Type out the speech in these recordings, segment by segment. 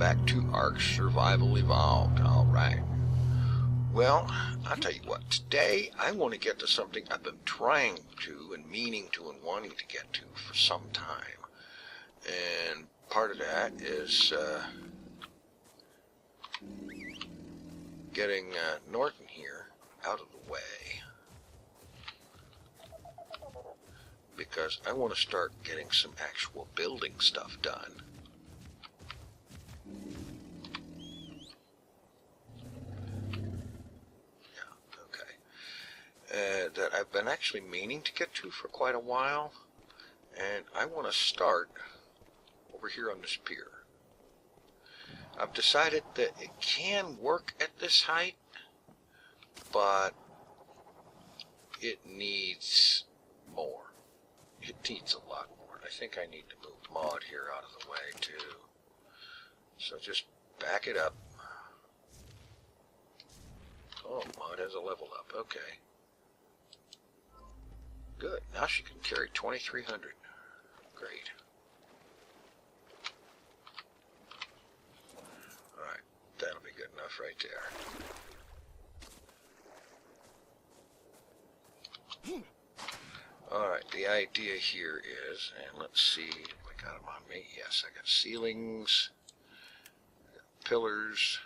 back to ARK Survival Evolved. Alright. Well, I'll tell you what. Today, I want to get to something I've been trying to and meaning to and wanting to get to for some time. And part of that is getting Norton here out of the way. Because I want to start getting some actual building stuff done. That I've been actually meaning to get to for quite a while, and I want to start over here on this pier. I've decided that it can work at this height, but it needs more. It needs a lot more. I think I need to move Maud here out of the way too. So just back it up. Oh, Maud has a level up. Okay. Good. Now she can carry 2,300. Great. Alright. That'll be good enough right there. Alright. The idea here is, and let's see, I got them on me. Yes, I got ceilings. I got pillars.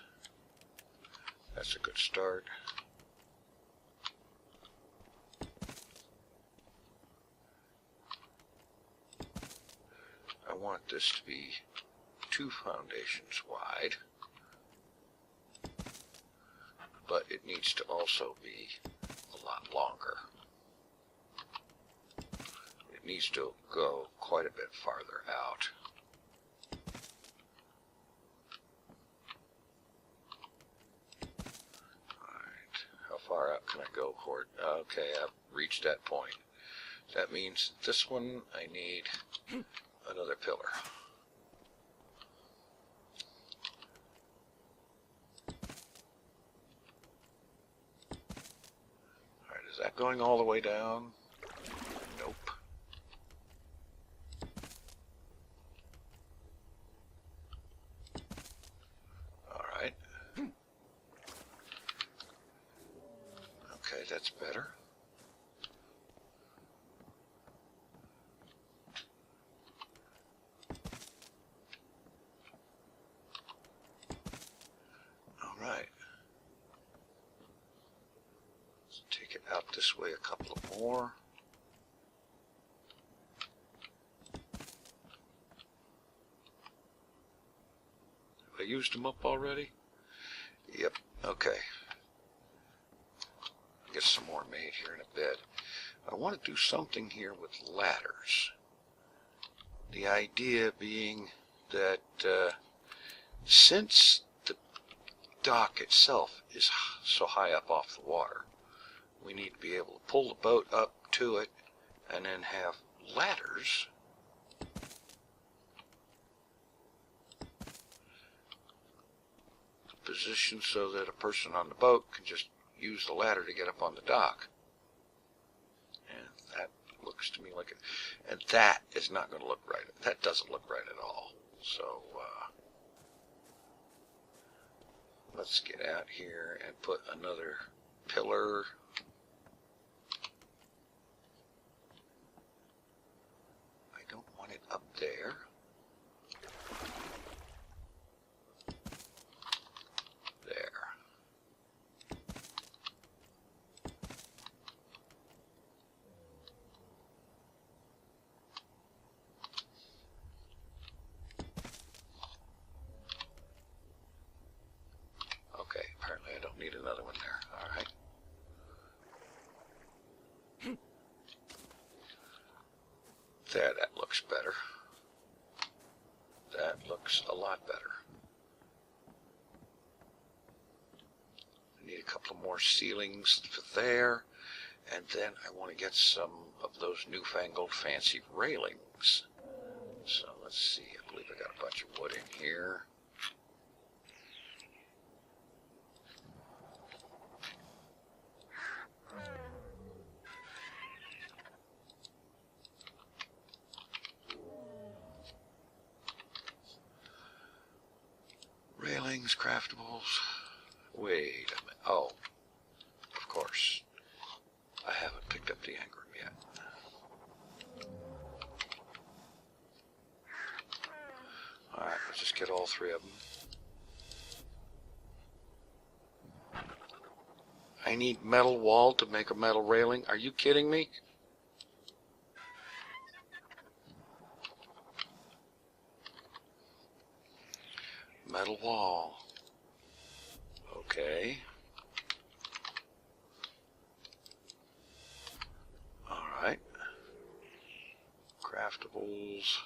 That's a good start. I want this to be 2 foundations wide, but it needs to also be a lot longer. It needs to go quite a bit farther out. Alright, how far out can I go for it? Okay, I've reached that point. That means this one I need another pillar. Alright, is that going all the way down? Nope. Alright. Okay, that's better. Out this way a couple of more. Have I used them up already? Yep, okay. Get some more made here in a bit. I want to do something here with ladders. The idea being that since the dock itself is so high up off the water, we need to be able to pull the boat up to it and then have ladders positioned so that a person on the boat can just use the ladder to get up on the dock. And that looks to me like it. And that is not going to look right. That doesn't look right at all. So let's get out here and put another pillar. It up there. There. Okay, apparently I don't need another one there. All right. There, that looks better. That looks a lot better. I need a couple more ceilings for there, and then I want to get some of those newfangled fancy railings. So let's see, I believe I got a bunch of wood in here. railings, craftables. Wait a minute. Oh, of course. I haven't picked up the engram yet. Alright, let's just get all three of them. I need metal wall to make a metal railing. Are you kidding me? Metal wall. Okay. Alright. Craftables.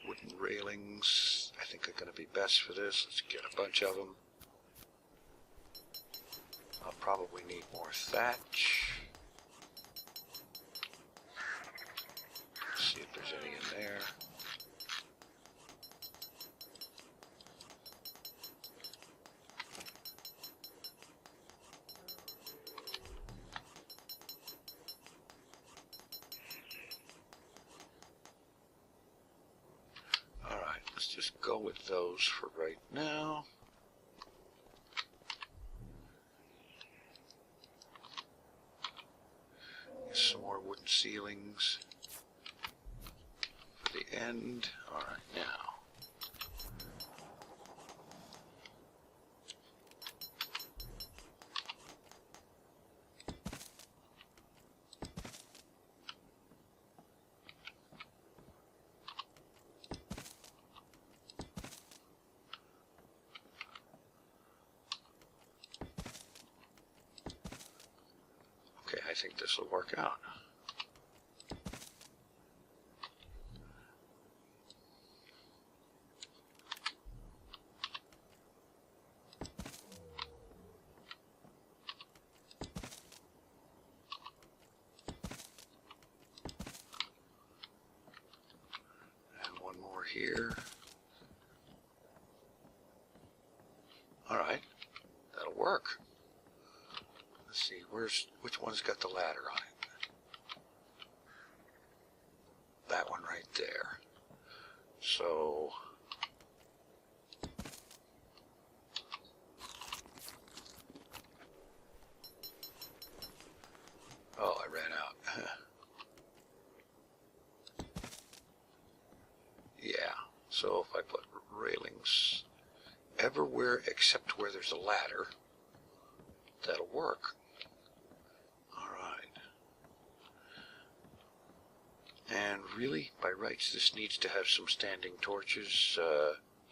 Wooden railings. I think are going to be best for this. Let's get a bunch of them. I'll probably need more thatch. Let's see if there's any in there. Alright, let's just go with those for right now. Some more wooden ceilings for the end. Alright, now. Okay, I think this will work out. And one more here. All right, that'll work. Let's see, which one's got the ladder on it? That one right there. So oh, I ran out. Yeah, so if I put railings everywhere except where there's a ladder, that'll work. And really, by rights, this needs to have some standing torches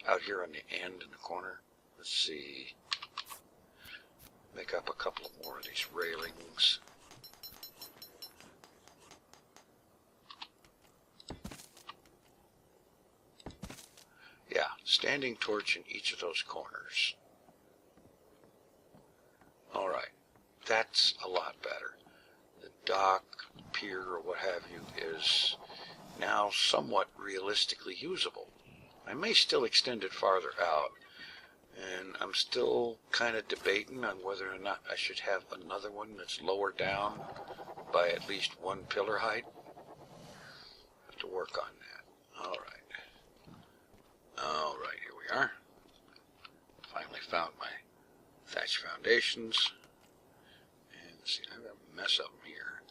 out here on the end in the corner. Let's see. Make up a couple of more of these railings. Yeah, standing torch in each of those corners. Alright, that's a lot better. The dock, pier, or what have you, is now somewhat realistically usable. I may still extend it farther out, and I'm still kind of debating on whether or not I should have another one that's lower down by at least one pillar height. Have to work on that. Alright, here we are. Finally found my thatch foundations. And let's see, I've got a mess of them here.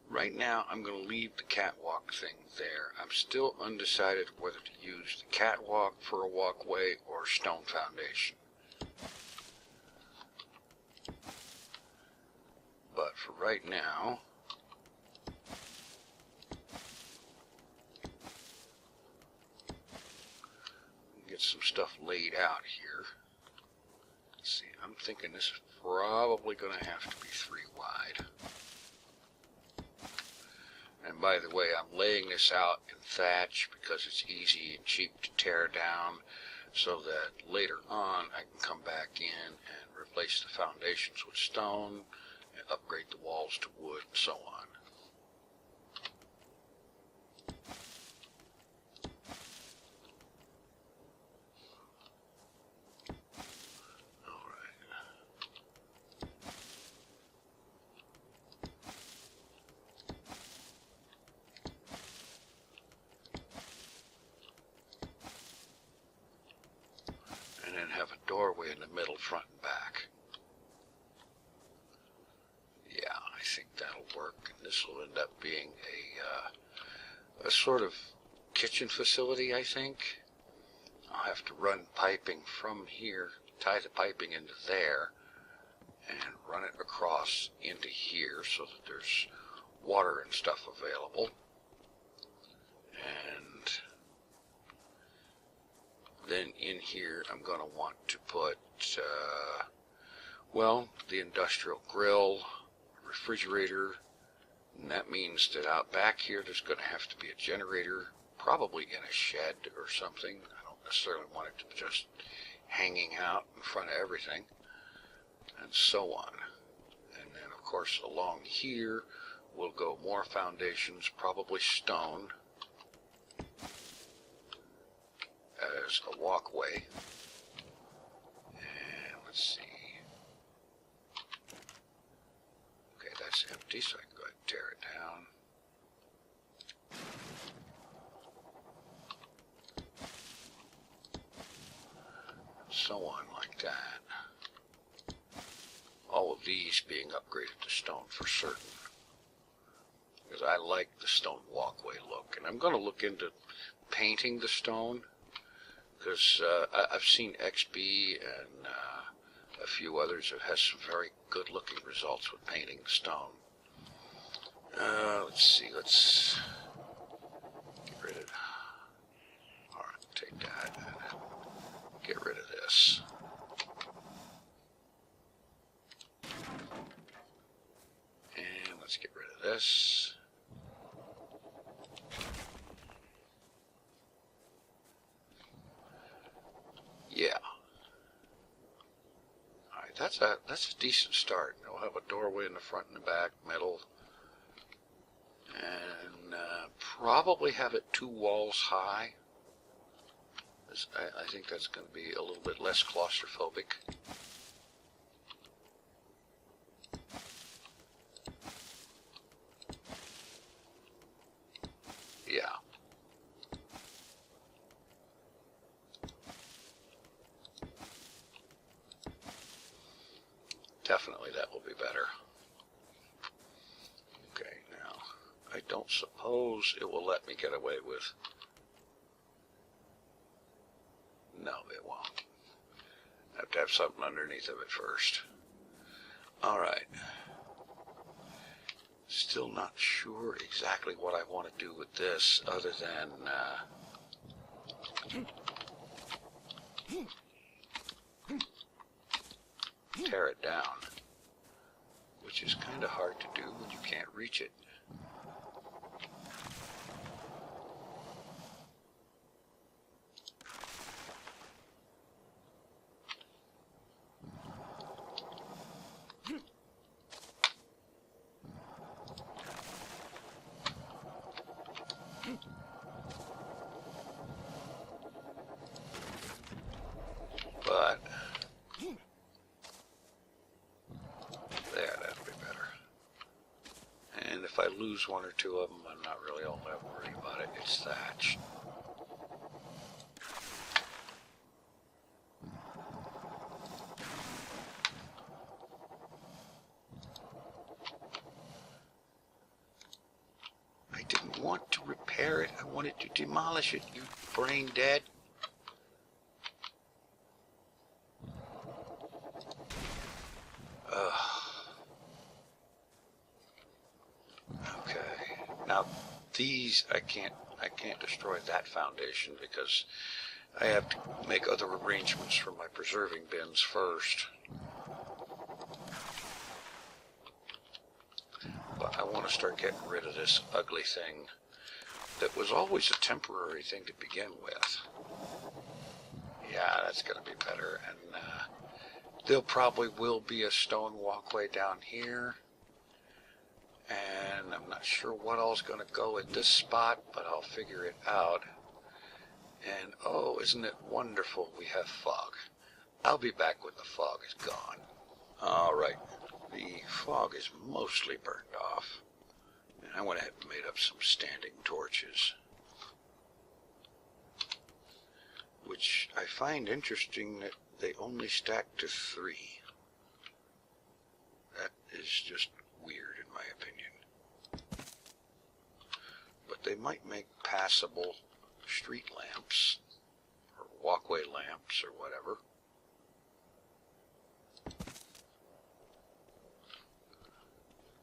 Right now, I'm going to leave the catwalk thing there. I'm still undecided whether to use the catwalk for a walkway or stone foundation. But for right now, get some stuff laid out here. Let's see, I'm thinking this is probably going to have to be 3 wide. And by the way, I'm laying this out in thatch because it's easy and cheap to tear down, so that later on I can come back in and replace the foundations with stone and upgrade the walls to wood and so on. have a doorway in the middle, front and back. Yeah, I think that'll work, and this will end up being a sort of kitchen facility, I think. I'll have to run piping from here, tie the piping into there, and run it across into here so that there's water and stuff available. And then in here I'm going to want to put, well, the industrial grill, refrigerator, and that means that out back here there's going to have to be a generator, probably in a shed or something. I don't necessarily want it to be just hanging out in front of everything, and so on. And then of course along here we'll go more foundations, probably stone, as a walkway. And let's see. Okay, that's empty, so I can go ahead and tear it down. So on like that. All of these being upgraded to stone for certain, because I like the stone walkway look. And I'm going to look into painting the stone, because I've seen XB and a few others have had some very good looking results with painting the stone. Let's see, let's get rid of, alright, take that and get rid of this. And let's get rid of this. Yeah. Alright, that's a decent start. We'll have a doorway in the front and the back, middle, and probably have it 2 walls high. I think that's going to be a little bit less claustrophobic. Yeah. Definitely that will be better. Okay, now, I don't suppose it will let me get away with... No, it won't. I have to have something underneath of it first. Alright. Still not sure exactly what I want to do with this, other than... tear it down, which is kind of hard to do when you can't reach it. But there, that'll be better. And if I lose 1 or 2 of them, I'm not really all that worried about it. It's thatched. I didn't want to repair it. I wanted to demolish it, you brain dead. Now these I can't destroy that foundation because I have to make other arrangements for my preserving bins first. But I want to start getting rid of this ugly thing that was always a temporary thing to begin with. Yeah, that's going to be better. And there probably will be a stone walkway down here. And I'm not sure what all's going to go at this spot, but I'll figure it out. And oh, isn't it wonderful we have fog. I'll be back when the fog is gone. Alright, the fog is mostly burned off. And I went ahead and made up some standing torches. which I find interesting that they only stack to 3. That is just weird in my opinion. But they might make passable street lamps or walkway lamps or whatever.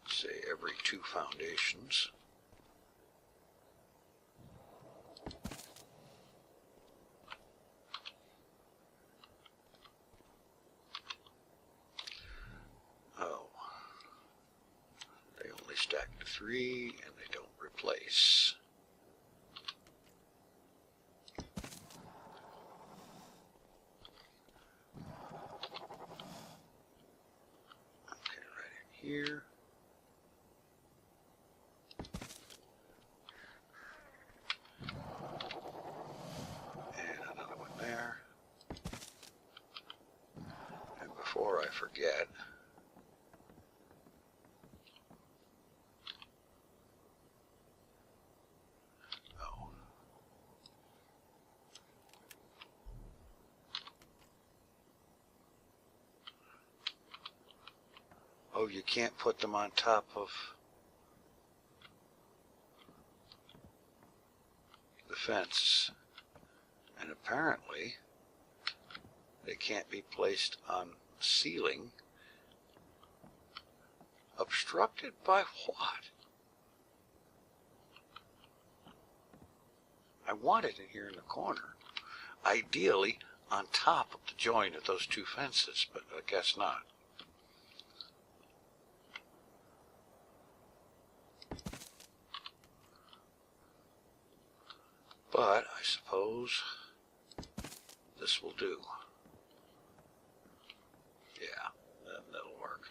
Say every 2 foundations. Oh, they only stack to 3 and they don't replace. Okay, right in here. Before I forget, oh, you can't put them on top of the fence, and apparently they can't be placed on ceiling. Obstructed by what? I want it in here in the corner. Ideally on top of the joint of those 2 fences, but I guess not. But I suppose this will do. Yeah, that'll work.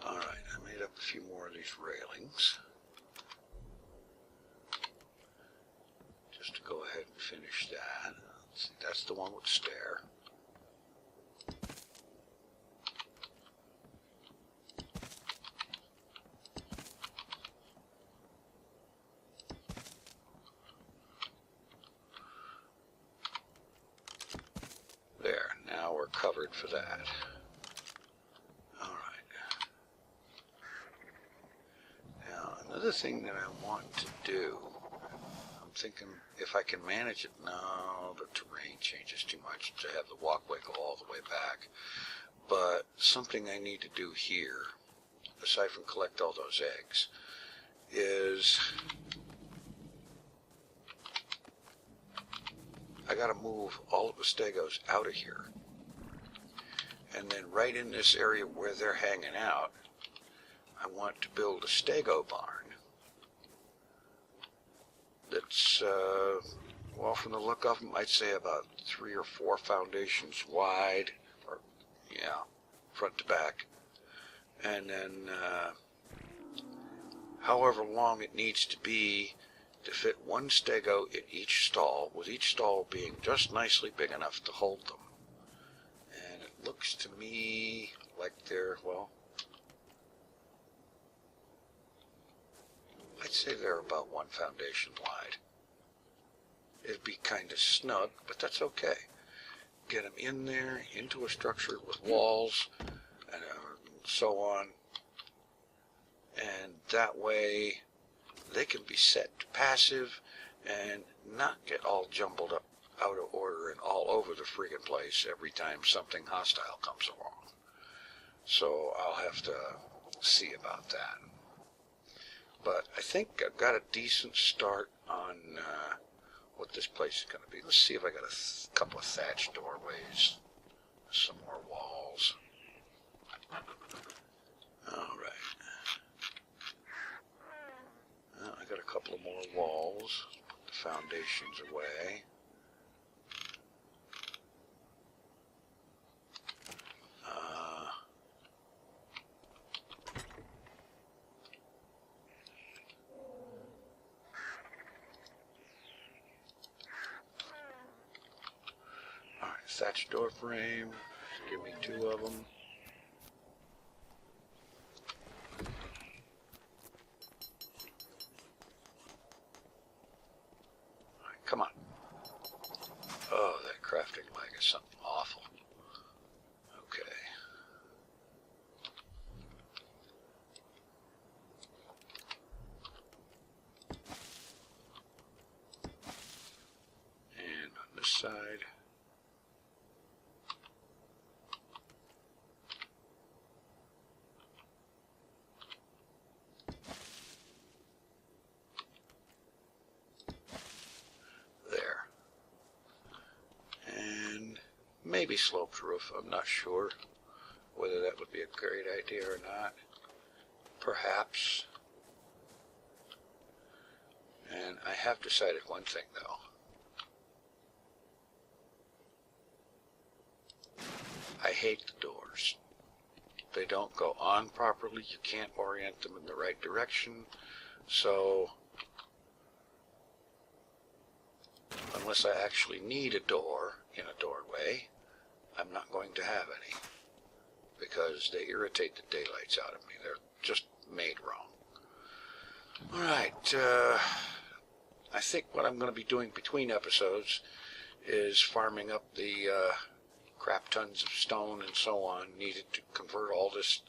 Alright, I made up a few more of these railings. Just to go ahead and finish that. Let's see, that's the one with stair. There, now we're covered for that. Another thing that I want to do, I'm thinking if I can manage it. No, the terrain changes too much to have the walkway go all the way back. But something I need to do here, aside from collect all those eggs, is I got to move all of the stegos out of here. And then right in this area where they're hanging out, I want to build a stego barn that's, well, from the look of them, I'd say about 3 or 4 foundations wide, or, yeah, front to back. And then, however long it needs to be to fit 1 stego in each stall, with each stall being just nicely big enough to hold them. And it looks to me like they're, well, I'd say they're about 1 foundation wide. It'd be kind of snug, but that's okay. Get them in there, into a structure with walls, and so on. And that way, they can be set to passive and not get all jumbled up, out of order, and all over the friggin' place every time something hostile comes along. So I'll have to see about that. But I think I've got a decent start on what this place is going to be. Let's see if I got a couple of thatched doorways, some more walls. All right. Well, I got a couple of more walls. Put the foundations away. Thatch door frame, give me 2 of them. All right, come on. Oh, that maybe sloped roof. I'm not sure whether that would be a great idea or not. Perhaps. And I have decided one thing though. I hate the doors. They don't go on properly. You can't orient them in the right direction. So unless I actually need a door in a doorway, I'm not going to have any, because they irritate the daylights out of me. They're just made wrong. Alright, I think what I'm going to be doing between episodes is farming up the crap tons of stone and so on needed to convert all this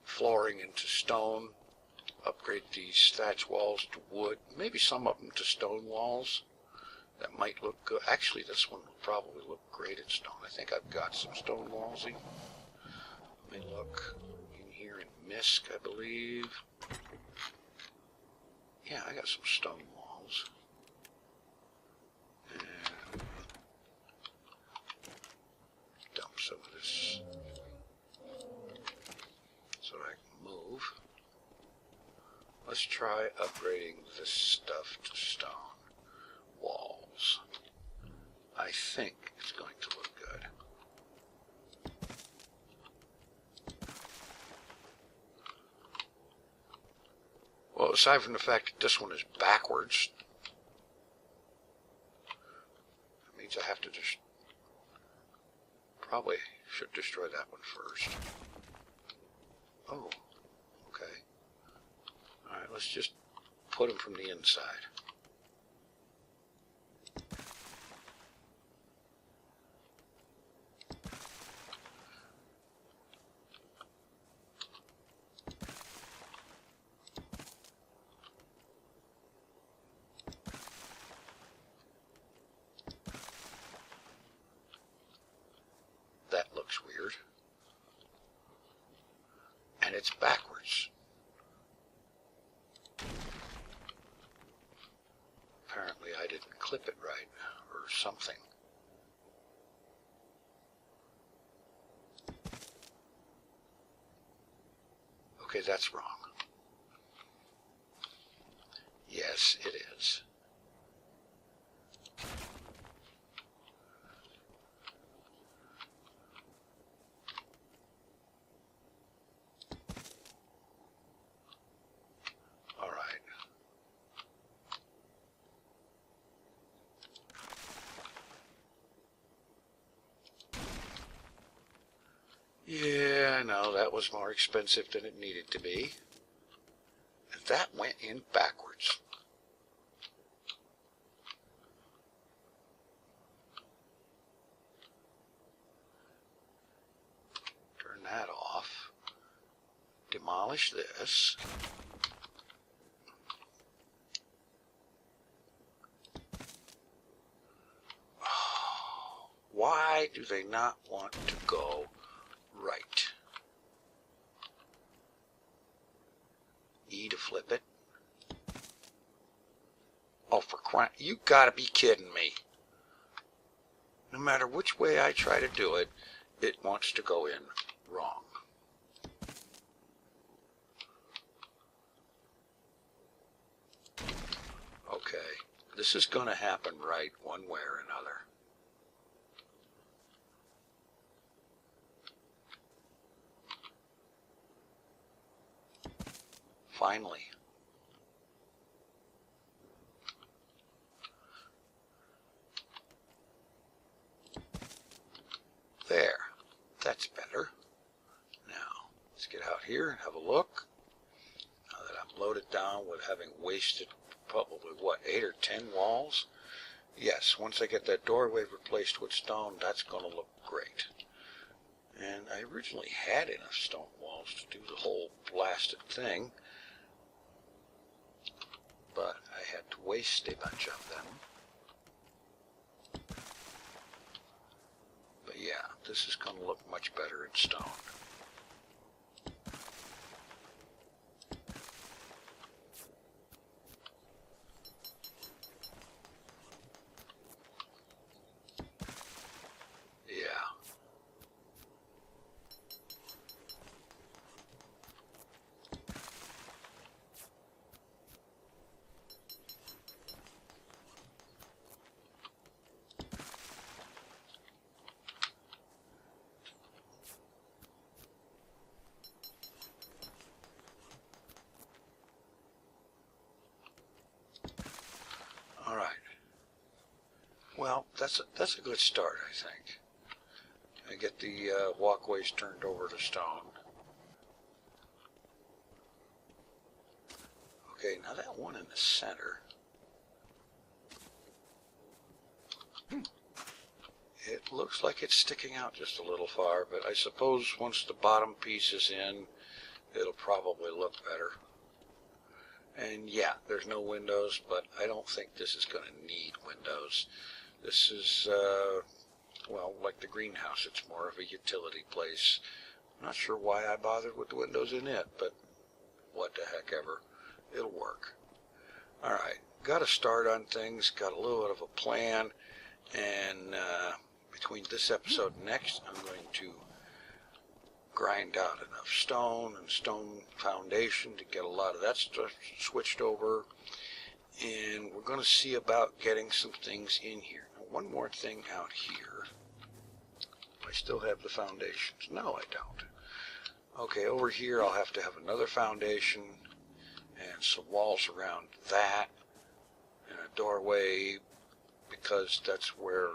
flooring into stone, upgrade these thatch walls to wood, maybe some of them to stone walls. That might look good. Actually, this one will probably look great in stone. I think I've got some stone walls in. Let me look in here in Misk, I believe. Yeah, I got some stone walls. And dump some of this so I can move. Let's try upgrading this stuff to stone walls. I think it's going to look good. Well, aside from the fact that this one is backwards, that means I have to just probably should destroy that one first. Oh, okay. Alright, let's just put them from the inside. That looks weird. And it's backwards. Apparently I didn't clip it right, or something. Okay, that's wrong. Yes, it is. Yeah, I know, that was more expensive than it needed to be. And that went in backwards. Turn that off. Demolish this. Why do they not want to go right? E to flip it. Oh, for crying, you gotta be kidding me. No matter which way I try to do it, it wants to go in wrong. Okay, this is gonna happen right one way or another. Finally. There. That's better. Now, let's get out here and have a look. Now that I'm loaded down with having wasted probably, what, 8 or 10 walls? Yes, once I get that doorway replaced with stone, that's going to look great. And I originally had enough stone walls to do the whole blasted thing, but I had to waste a bunch of them. But yeah, this is going to look much better in stone. Yeah. that's a good start, I think. I get the walkways turned over to stone. Okay, now that one in the center, it looks like it's sticking out just a little far, but I suppose once the bottom piece is in, it'll probably look better. And yeah, there's no windows, but I don't think this is going to need windows. This is, well, like the greenhouse, it's more of a utility place. I'm not sure why I bothered with the windows in it, but what the heck ever. It'll work. Alright, got a start on things, got a little bit of a plan, and between this episode and next, I'm going to grind out enough stone and stone foundation to get a lot of that stuff switched over, and we're going to see about getting some things in here. Now, one more thing out here. I still have the foundations. No, I don't. Okay, over here I'll have to have another foundation and some walls around that and a doorway, because that's where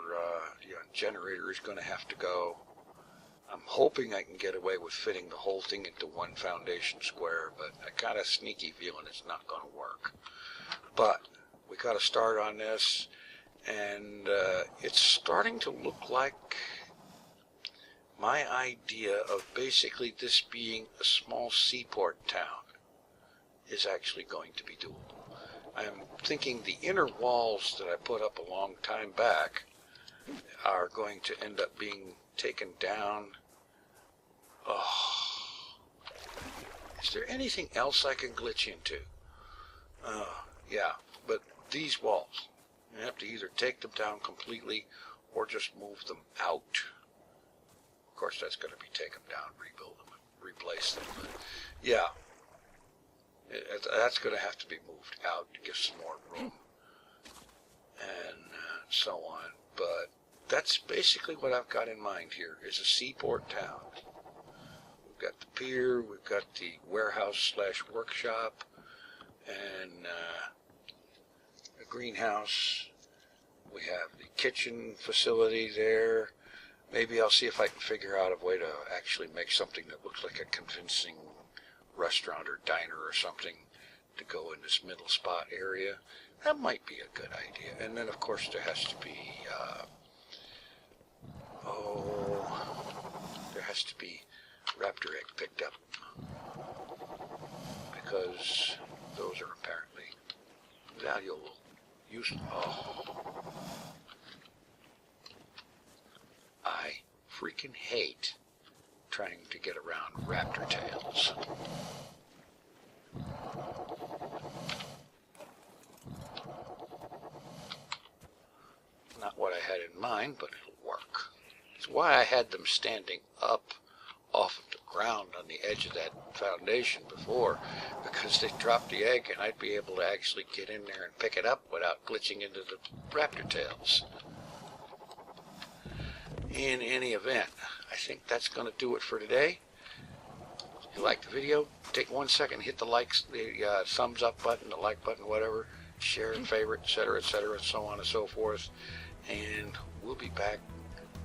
the generator is going to have to go. I'm hoping I can get away with fitting the whole thing into one foundation square, but I got a sneaky feeling it's not going to work. But we got to start on this, and it's starting to look like my idea of basically this being a small seaport town is actually going to be doable. I'm thinking the inner walls that I put up a long time back are going to end up being taken down. Oh, is there anything else I can glitch into? Yeah, but these walls, you have to either take them down completely or just move them out. Of course, that's going to be take them down, rebuild them, and replace them. But yeah, that's going to have to be moved out to give some more room and so on. But that's basically what I've got in mind here, is a seaport town. We've got the pier, we've got the warehouse / workshop, and a greenhouse. We have the kitchen facility there. Maybe I'll see if I can figure out a way to actually make something that looks like a convincing restaurant or diner or something to go in this middle spot area. That might be a good idea. And then of course there has to be there has to be raptor egg picked up, because those are apparently valuable. I freaking hate trying to get around raptor tails. Not what I had in mind, but it'll work. It's why I had them standing up off of the ground on the edge of that foundation before, because they dropped the egg and I'd be able to actually get in there and pick it up without glitching into the raptor tails. In any event, I think that's going to do it for today. If you liked the video, take 1 second, hit the thumbs up button, the like button, whatever, share and favorite, etc., etc., so on and so forth. And we'll be back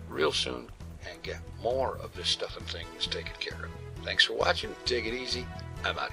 real soon and get more of this stuff and things taken care of. Thanks for watching. Take it easy. I'm out.